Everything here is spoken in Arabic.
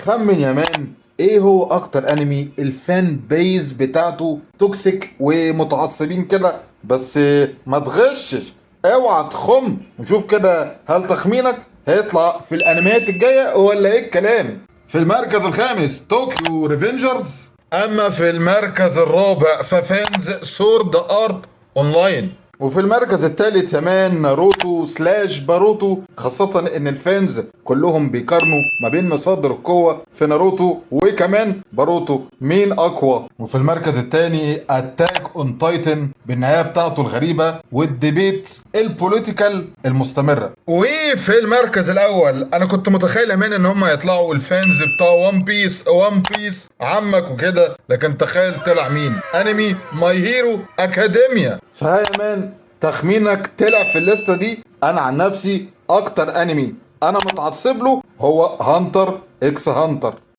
خمن يا مان، ايه هو اكتر انمي الفان بيز بتاعته توكسيك ومتعصبين كده؟ بس ما تغشش، اوعى تخم. نشوف كده هل تخمينك هيطلع في الانميات الجاية ولا ايه الكلام. في المركز الخامس طوكيو ريفنجرز، اما في المركز الرابع ففانز سورد ارت اونلاين، وفي المركز الثالث كمان ناروتو سلاش باروتو، خاصة ان الفانز كلهم بيقارنوا ما بين مصادر القوة في ناروتو وكمان باروتو مين اقوى. وفي المركز الثاني اتاك اون تايتن بالنهاية بتاعته الغريبة والديبيت البوليتيكال المستمرة. وفي المركز الاول انا كنت متخيل امان ان هم يطلعوا الفانز بتاع وان بيس عمك وكده، لكن تخيل طلع مين؟ انمي ماي هيرو اكاديميا. فهاي يا مان، تخمينك طلع في الليسته دي. انا عن نفسي اكتر انمي انا متعصب له هو هانتر اكس هانتر.